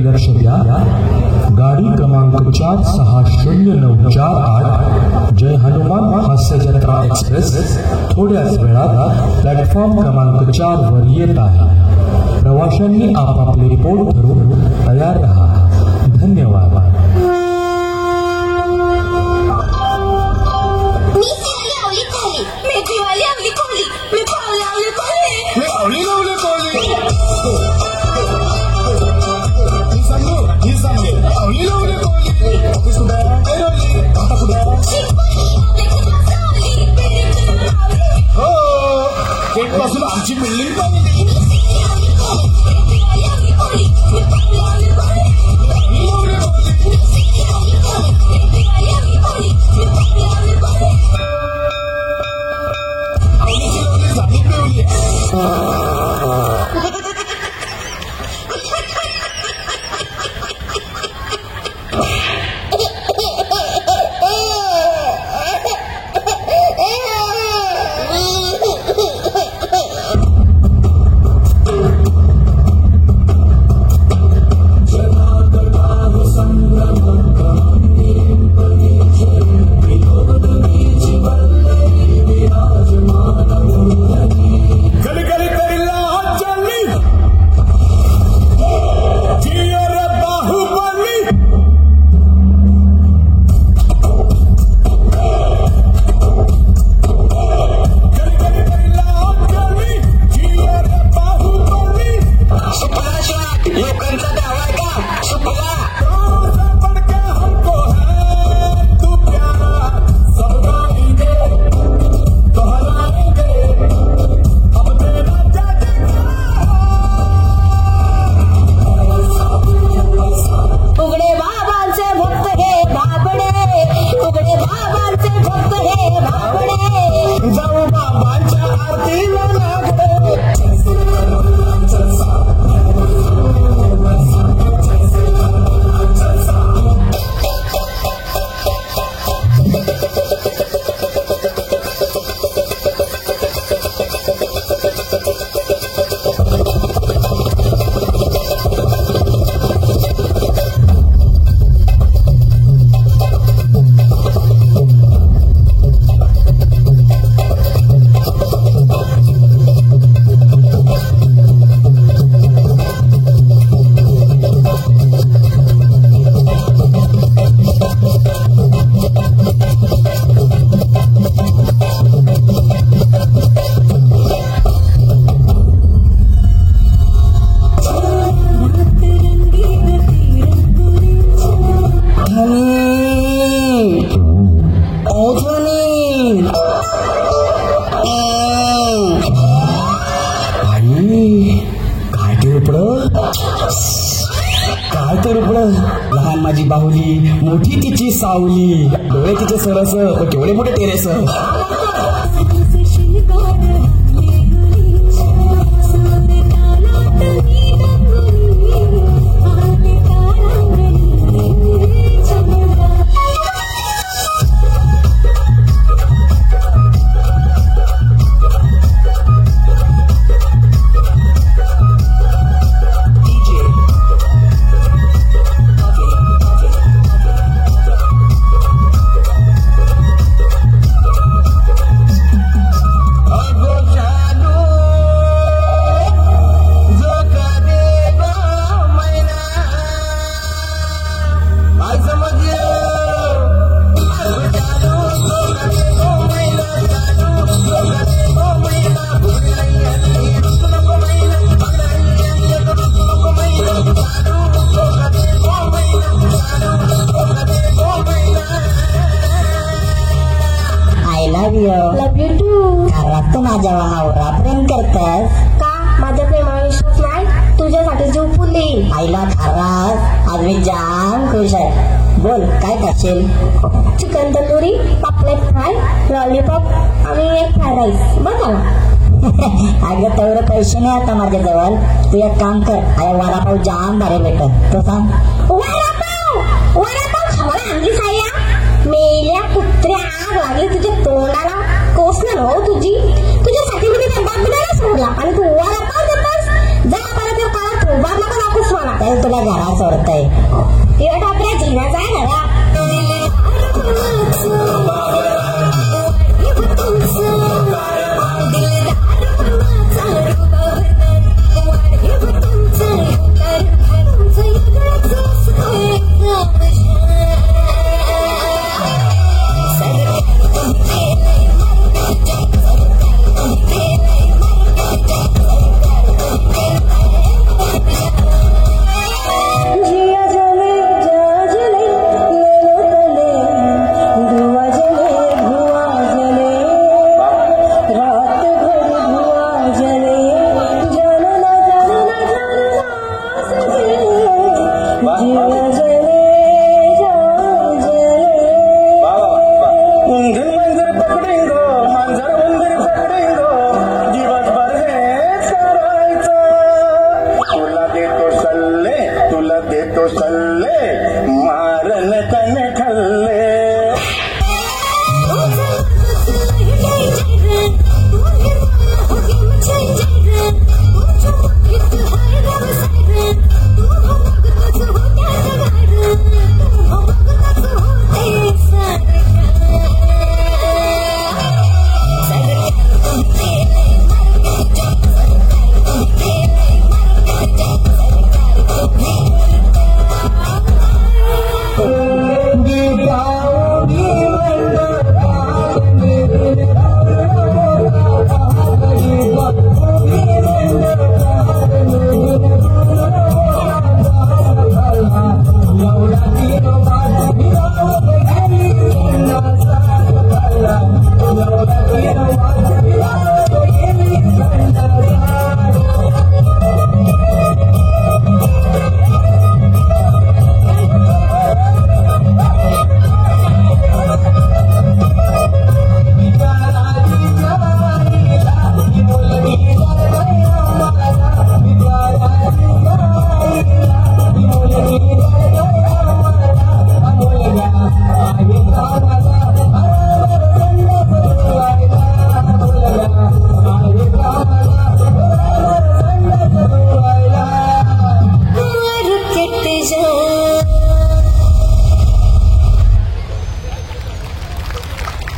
लक्ष द्या. गाडी क्रमांक 460948 जय हनुमान हास्य जत्रा एक्सप्रेस थोड्याच वेळात प्लॅटफॉर्म क्रमांक 4 वर येत आहे. प्रवाशांनी आपापले रिपोर्ट भरून तयार राहा. धन्यवाद. पासून आमची बिल्डिंग लहान माझी बाहुली, मोठी तिची सावली, डोळे तिचे सरस, केवढे मोठे टेरेस. तू माझ्या वाहनावर प्रेम करतेस का? माझ्या प्रेमावर विश्वास नाही? तुझ्यासाठी जीव फुलली. आईला खरास, आज मी जाम खुश आहे. बोल काय खाशील? चिकन तंदुरी, पापलेट फ्राय, लॉलीपॉप आणि एक फ्राय राईस. बघ ना. अगं तेवढे पैसे नाही आता माझ्याजवळ. तू एक काम कर, अरे वडापाव जाम भारी भेटत, तो सांग. वडापाव वडापाव खावायला आणली साया. मेल्या कुत्र्या, आग लागली तुझ्या तोंडाला. कोसणार हो तुझी.